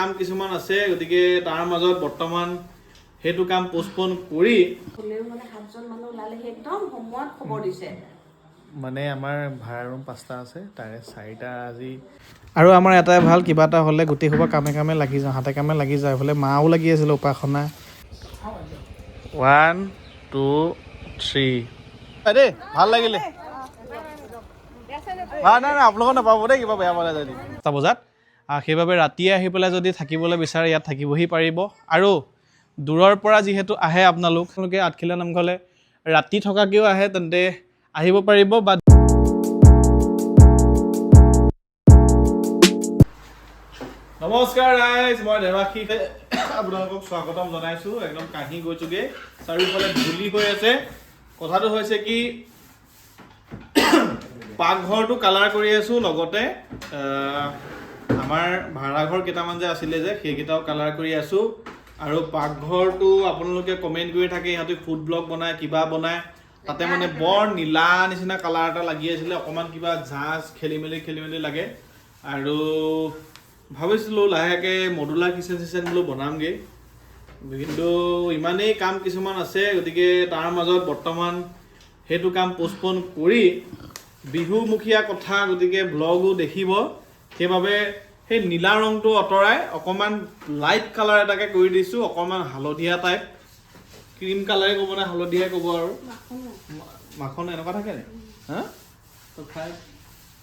কাম কিছুমান আছে গতিকে তাৰ মাজত বৰ্তমান হেতু কাম পোষ্টপন কৰি হলেও মানে 7জন মানুহ ওলালে একদম সময়ত খবৰ দিছে মানে আমাৰ ভাড়া ৰুম 5টা আছে তাৰে 4টা আজি আৰু আমাৰ এটাই ভাল কিবা এটা হ'লে গোটেই সোপা কামে কামে লাগি যাওঁ হাতে কামে লাগি যায় এইফালে মাও লাগি আছিল উপাসনা 1 2 3 দেই ভাল লাগিলে নাই আপোনালোকক নাপাব দেই কিবা বেয়া পালে যদি 7টা বজাত সেইবাবে ৰাতিয়ে আহি পেলাই যদি থাকিবলৈ বিচাৰে ইয়াত থাকিবহি পাৰিব আৰু দূৰৰ পৰা যিহেতু আহে আপোনালোকে আঠখিলীয়া নামঘৰলৈ ৰাতি থকাকেও আহে তেন্তে আহিব পাৰিব বা নমস্কাৰ গাইজ মই দেৱাশী আপোনালোকক স্বাগতম জনাইছোঁ একদম কাহি গৈছোগৈ চাৰিওফালে ধূলি হৈ আছে কথাটো হৈছে কি পাকঘৰটো কালাৰ কৰি আছোঁ লগতে আমাৰ ভাড়াঘৰ কেইটামান যে আছিলে যে সেইকেইটাও কালাৰ কৰি আছোঁ আৰু পাকঘৰটো আপোনালোকে কমেণ্ট কৰি থাকে ইহঁতে ফুড ব্লগ বনায় কিবা বনায় তাতে মানে বৰ নীলা নিচিনা কালাৰ এটা লাগি আছিলে অকণমান কিবা ঝাঁজ খেলি মেলি লাগে আৰু ভাবিছিলোঁ লাহেকৈ মডুলাৰ কিচেন বোলো বনামগৈ কিন্তু ইমানেই কাম কিছুমান আছে গতিকে তাৰ মাজত বৰ্তমান সেইটো কাম পোষ্টপন কৰি বিহুমুখীয়া কথা গতিকে ব্লগো দেখিব সেইবাবে সেই নীলা ৰংটো আঁতৰাই অকণমান লাইট কালাৰ এটাকে কৰি দিছোঁ অকণমান হালধীয়া টাইপ ক্ৰীম কালাৰে ক'ব নে হালধীয়াই ক'ব আৰু মাখন এনেকুৱা থাকে নে হা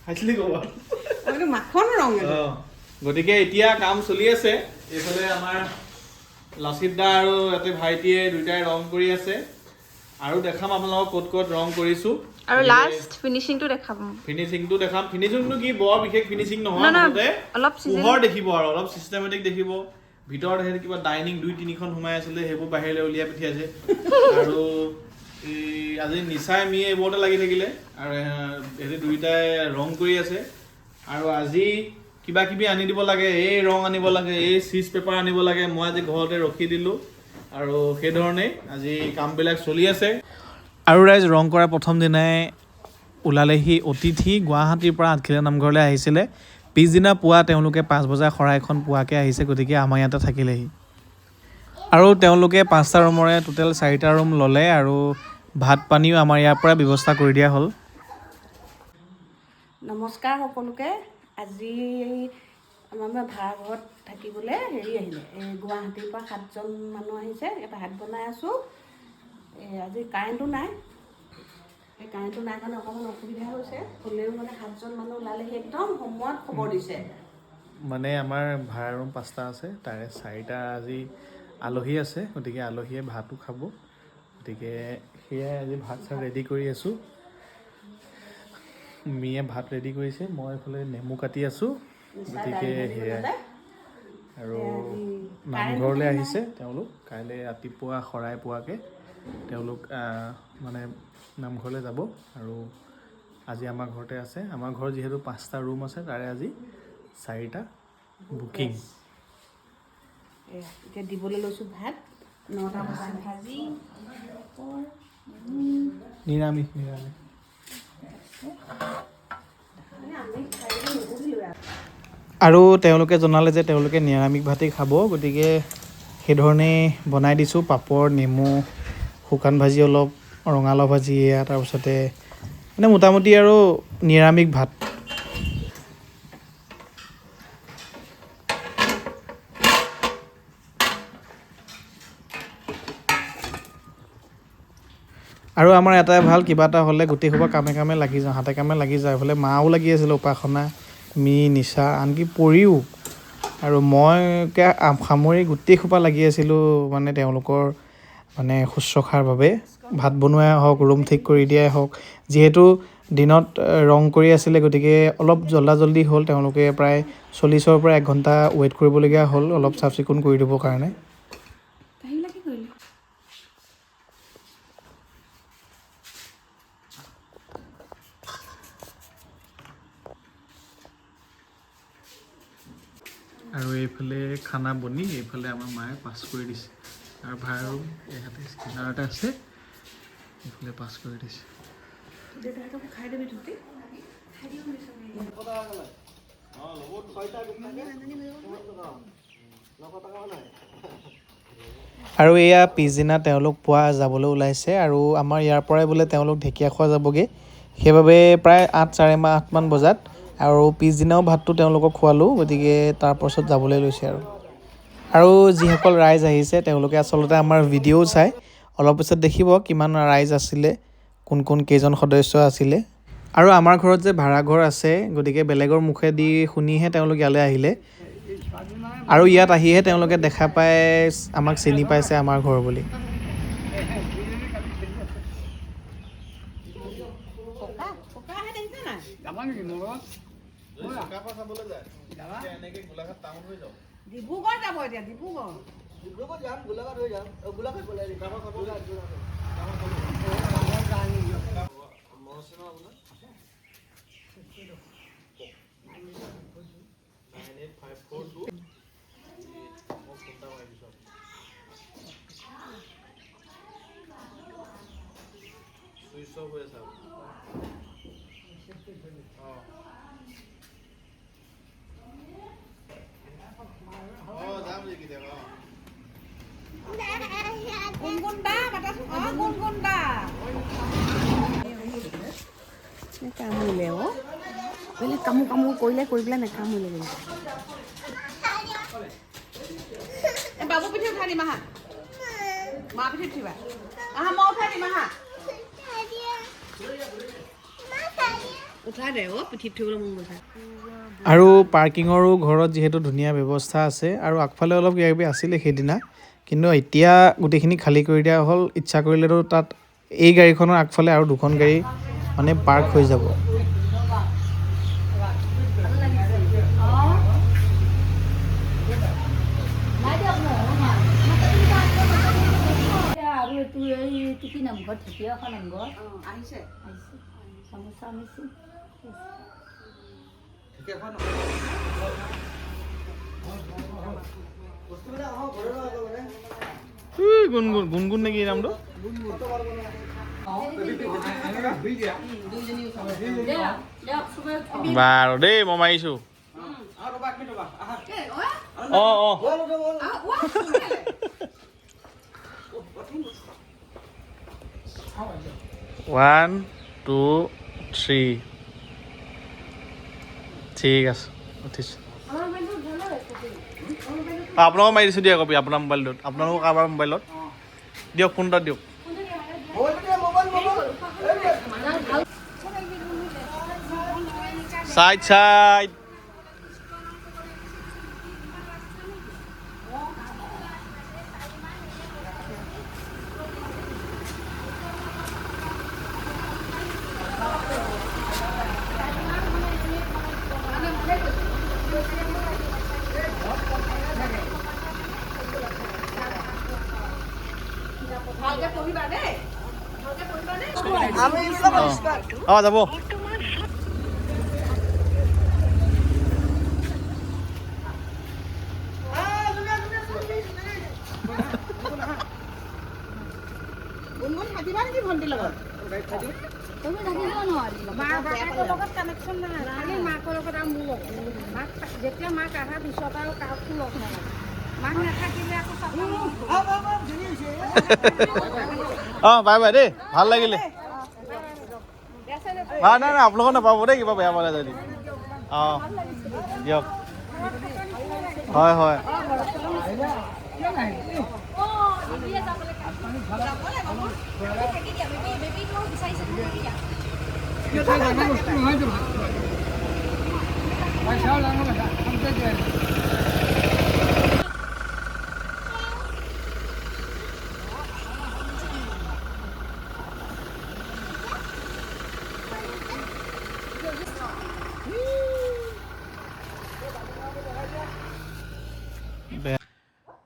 খাইছিলি ক'ব মাখন ৰং গতিকে এতিয়া কাম চলি আছে এইফালে আমাৰ লাচিত দা আৰু ইয়াতে ভাইটিয়ে দুইটাই ৰং কৰি আছে আৰু দেখাম আপোনালোকক ক'ত ক'ত ৰং কৰিছোঁ আৰু লাষ্ট ফিনিশিংটো দেখাম ফিনিশিংটো কি বৰ বিশেষ ফিনিশিং নহয় মুঠতে অলপ পোহৰ দেখিব আৰু অলপ চিষ্টেমেটিক দেখিব ভিতৰত সেই কিবা ডাইনিং 2-3খন সোমাই আছিলে সেইবোৰ বাহিৰলৈ উলিয়াই পঠিয়াইছে আৰু আজি নিচাই মিয়ে এইবোৰতে লাগি থাকিলে আৰু সিহঁতে দুইটাই ৰং কৰি আছে আৰু আজি কিবা কিবি আনি দিব লাগে এই ৰং আনিব লাগে এই চিজ পেপাৰ আনিব লাগে মই আজি ঘৰতে ৰখি দিলোঁ আৰু সেইধৰণেই আজি কামবিলাক চলি আছে আৰু ৰাইজ ৰং কৰা প্ৰথম দিনাই ওলালেহি অতিথি গুৱাহাটীৰ পৰা আঠখিলীয়া নামঘৰলৈ আহিছিলে পিছদিনা পুৱা তেওঁলোকে 5 বজাৰ শৰাইখন পোৱাকৈ আহিছে গতিকে আমাৰ ইয়াতে থাকিলেহি আৰু তেওঁলোকে 5টা ৰুমৰে টোটেল 4টা ৰুম ল'লে আৰু ভাত পানীও আমাৰ ইয়াৰ পৰা ব্যৱস্থা কৰি দিয়া হ'ল নমস্কাৰ সকলোকে আজি আমাৰ ভাড়াঘৰত থাকিবলৈ আহিলে গুৱাহাটীৰ পৰা 7জন মানুহ আহিছে এটা ভাত বনাই আছোঁ আজি কাৰেণ্টটো নাই সেই কাৰেণ্টটো নাই কাৰণে অকণমান অসুবিধা হৈছে হ'লেও মানে 7জন মানুহ ওলালে একদম সময়ত খবৰ দিছে মানে আমাৰ ভাড়া ৰুম 5টা আছে তাৰে 4টা আজি আলহী আছে গতিকে আলহীয়ে ভাতো খাব গতিকে সেয়াই আজি ভাত চাত ৰেডি কৰি আছোঁ মিয়ে ভাত ৰেডি কৰিছে মই এইফালে নেমু কাটি আছোঁ গতিকে সেয়াই আৰু নামঘৰলৈ আহিছে তেওঁলোক কাইলৈ ৰাতিপুৱা শৰাই পোৱাকৈ তেওঁলোক মানে নামঘৰলৈ যাব আৰু আজি আমাৰ ঘৰতে আছে আমাৰ ঘৰত যিহেতু 5টা ৰুম আছে তাৰে আজি 4টা বুকিং এতিয়া দিবলৈ লৈছোঁ ভাত 9টা বজাত ভাজি নিৰামিষ আৰু তেওঁলোকে জনালে যে তেওঁলোকে নিৰামিষ ভাতেই খাব গতিকে সেইধৰণেই বনাই দিছোঁ পাপৰ নেমু শুকান ভাজি অলপ ৰঙালাও ভাজি এয়া তাৰপিছতে মানে মোটামুটি আৰু নিৰামিষ ভাত আৰু আমাৰ এটাই ভাল কিবা এটা হ'লে গোটেই সোপা কামে কামে লাগি যাওঁ হাতে কামে লাগি যায় এইফালে মাও লাগি আছিল উপাসনা মি নিচা আনকি পৰিও আৰু মই সামৰি গোটেই সোপা লাগি আছিলোঁ মানে তেওঁলোকৰ মানে শুশ্ৰূষাৰ বাবে ভাত বনোৱাই হওক ৰুম ঠিক কৰি দিয়াই হওক যিহেতু দিনত ৰং কৰি আছিলে গতিকে অলপ জল্দি হ'ল তেওঁলোকে প্ৰায় 40ৰ পৰা 1 ঘণ্টা ৱেইট কৰিবলগীয়া হ'ল অলপ চাফ চিকুণ কৰি দিবৰ কাৰণে আৰু এইফালে খানা বনি এইফালে আমাৰ মায়ে পাছ কৰি দিছে আৰু ভাড়া ৰুম ইয়াতে স্কেনাৰ এটা আছে এইফালে পাছ কৰি দিছে খাই দেবি ধুতি আৰু এয়া পিছদিনা তেওঁলোক পুৱা যাবলৈ ওলাইছে আৰু আমাৰ ইয়াৰ পৰাই বোলে তেওঁলোক ঢেকীয়াখোৱা যাবগৈ সেইবাবে প্ৰায় 8:30 বজাত আৰু পিছদিনাও ভাতটো তেওঁলোকক খোৱালোঁ গতিকে তাৰপাছত যাবলৈ লৈছে আৰু যিসকল ৰাইজ আহিছে তেওঁলোকে আচলতে আমাৰ ভিডিঅ'ও চাই অলপ পিছত দেখিব কিমান ৰাইজ আছিলে কোন কেইজন সদস্য আছিলে আৰু আমাৰ ঘৰত যে ভাড়াঘৰ আছে গতিকে বেলেগৰ মুখেদি শুনিহে তেওঁলোক ইয়ালৈ আহিলে আৰু ইয়াত আহিহে তেওঁলোকে দেখা পাই আমাক চিনি পাইছে আমাৰ ঘৰ বুলি ডিব্ৰুগড় যাব এতিয়া ডিব্ৰুগড় যাম গোলাঘাট হৈ যাম গোলাঘাট বোলে গুণগুণ বা মাতাচোন গুণগুণ বা নেকামুৰিলে বেলেগ কামোৰ কৰিলে কৰি পেলাই নেকামুৰিলে কিন্তু বাবু পিঠি উঠাই দিম আহা মা পিঠি উঠিবা আহা মই উঠাই দিম আহা উঠাই দে পিঠিত উঠিবলৈ মন গৈছে আৰু পাৰ্কিঙৰো ঘৰত যিহেতু ধুনীয়া ব্যৱস্থা আছে আৰু আগফালে অলপ কিবা কিবি আছিলে সেইদিনা কিন্তু এতিয়া গোটেইখিনি খালী কৰি দিয়া হ'ল ইচ্ছা কৰিলেতো তাত এই গাড়ীখনৰ আগফালে আৰু দুখন গাড়ী মানে পাৰ্ক হৈ যাব আৰু এইটো কি নামঘৰ ঢেকীয়াখোৱা নামঘৰ আহিছে চামোচা আনিছে গুণগুণ নেকি নামটো বাৰু দেই মই মাৰিছোঁ অঁ 1 2 3 ঠিক আছে উঠিছোঁ আপোনালোকক মাৰি দিছোঁ দিয়ক কপি আপোনাৰ মোবাইলটোত আপোনালোকৰ কাৰোবাৰ মোবাইলত দিয়ক ফোন এটা দিয়ক চাইড চাইড অঁ যাব গুণগুণ থাকিবা নেকি ভণ্টিৰ লগত তুমি থাকিব নোৱাৰি মাকৰ লগত কানেকশ্যন নাই খালি মাকৰ লগত আৰু মোৰ লগত মাক যেতিয়া মাক অহাৰ পিছত আৰু কাকো লগ নালাগে মাক নাথাকিলে আকৌ অঁ বাই বাই দেই ভাল লাগিলে নাই নাই আপোনালোকক নাপাব দেই কিবা বেয়া পালে যদি অঁ দিয়ক হয় হয়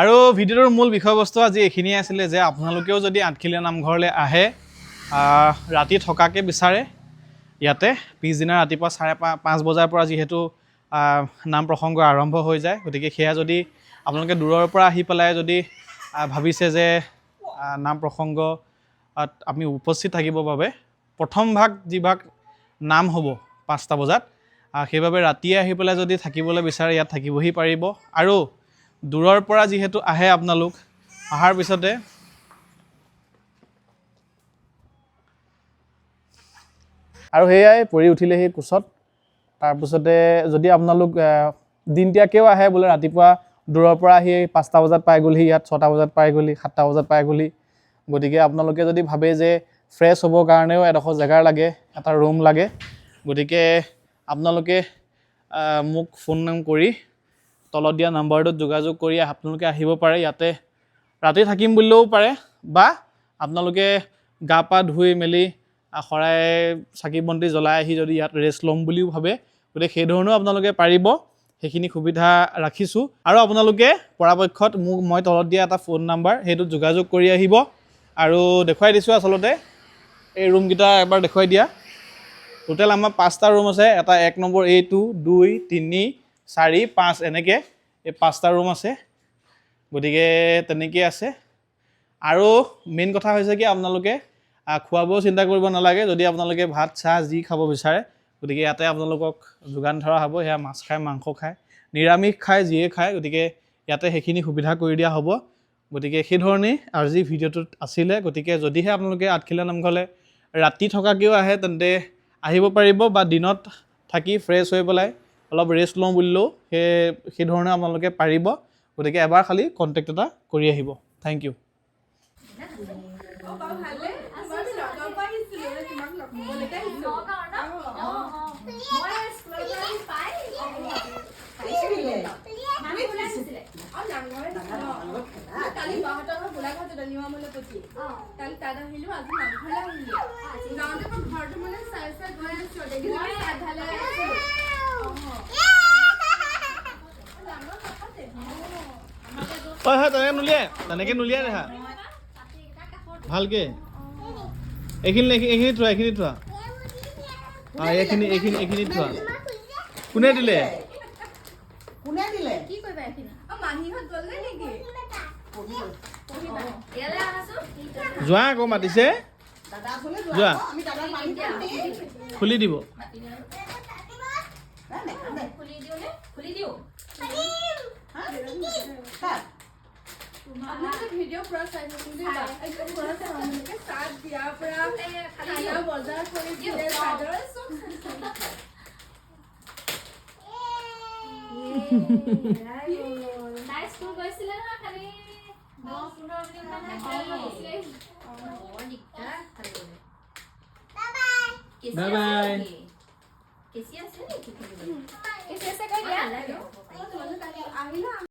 আৰু ভিডিঅ'টোৰ মূল বিষয়বস্তু আজি এইখিনিয়ে আছিলে যে আপোনালোকেও যদি আঠখেলীয়া নামঘৰলৈ আহে ৰাতি থকাকৈ বিচাৰে ইয়াতে পিছদিনা ৰাতিপুৱা 5:30 বজাৰ পৰা যিহেতু নাম প্ৰসংগ আৰম্ভ হৈ যায় গতিকে সেয়া যদি আপোনালোকে দূৰৰ পৰা আহি পেলাই যদি ভাবিছে যে নাম প্ৰসংগ আমি উপস্থিত থাকিবৰ বাবে প্ৰথম ভাগ যিভাগ নাম হ'ব 5টা বজাত সেইবাবে ৰাতিয়ে আহি পেলাই যদি থাকিবলৈ বিচাৰে ইয়াত থাকিবহি পাৰিব আৰু দূৰৰ পৰা যিহেতু আহে আপোনালোক অহাৰ পিছতে আৰু সেয়াই পৰি উঠিলেহি কোচত তাৰপিছতে যদি আপোনালোক দিনতীয়াকৈও আহে বোলে ৰাতিপুৱা দূৰৰ পৰা আহি 5টা বজাত পাই গ'লহি ইয়াত 6টা বজাত পাই গ'লহি 7টা বজাত পাই গ'লহি গতিকে আপোনালোকে যদি ভাবে যে ফ্ৰেছ হ'বৰ কাৰণেও এডোখৰ জেগাৰ লাগে এটা ৰুম লাগে গতিকে আপোনালোকে মোক ফোন কৰি তলত দিয়া নাম্বাৰটোত যোগাযোগ কৰি আপোনালোকে আহিব পাৰে ইয়াতে ৰাতি থাকিম বুলিলেও পাৰে বা আপোনালোকে গা পা ধুই মেলি শৰাই চাকি বন্তি জ্বলাই আহি যদি ইয়াত ৰেষ্ট ল'ম বুলিও ভাবে গতিকে সেই ধৰণেও আপোনালোকে পাৰিব সেইখিনি সুবিধা ৰাখিছোঁ আৰু আপোনালোকে পৰাপক্ষত মোক মই তলত দিয়া এটা ফোন নাম্বাৰ সেইটোত যোগাযোগ কৰি আহিব আৰু দেখুৱাই দিছোঁ আচলতে এই ৰুমকেইটা এবাৰ দেখুৱাই দিয়া টোটেল আমাৰ 5টা ৰুম আছে এটা 1 নম্বৰ A2 2 3 4 5 এনেকৈ এই 5টা ৰুম আছে গতিকে তেনেকৈ আছে আৰু মেইন কথা হৈছে কি আপোনালোকে খোৱা বোৱাও চিন্তা কৰিব নালাগে যদি আপোনালোকে ভাত চাহ যি খাব বিচাৰে গতিকে ইয়াতে আপোনালোকক যোগান ধৰা হ'ব সেয়া মাছ খায় মাংস খায় নিৰামিষ খায় যিয়ে খায় গতিকে ইয়াতে সেইখিনি সুবিধা কৰি দিয়া হ'ব গতিকে সেইধৰণেই আজি ভিডিঅ'টোত আছিলে গতিকে যদিহে আপোনালোকে আঠখেলীয়া নামঘৰলৈ ৰাতি থকাকৈও আহে তেন্তে আহিব পাৰিব বা দিনত থাকি ফ্ৰেছ হৈ পেলাই অলপ ৰেষ্ট লওঁ বুলিলেও সেইধৰণে আপোনালোকে পাৰিব গতিকে এবাৰ খালি কণ্টেক্ট এটা কৰি আহিব থেংক ইউ কালি বাহঁতৰ গোলাঘাট নিয়মলৈ পঠি কালি তাত আহিলো আজি নামঘৰলৈ আহিলো যাওঁতে মই ঘৰটো মানে চাই চাই গৈ আছো দেখিলো আধালে হয় তেনেকৈ নুলিয়াই দেখা ভালকৈ এইখিনি থোৱা এইখিনি থোৱা কোনে দিলে কি কৰিবা এইখিনি মাহীহঁত গ'লগে নেকি যোৱা আকৌ মাতিছে যোৱা খুলি দিব ভিডিঅ' পুৰা চাই চাহ দিয়াৰ পৰা খানা বজাৰ কৰি দিয়ে চাদৰ চব তাই স্কুল গৈছিলে নহয় খালি 10-15 দিন মানে বাই বাই কেচি আছে নেকি কেচি আছে কৈ দিয়া আহিলা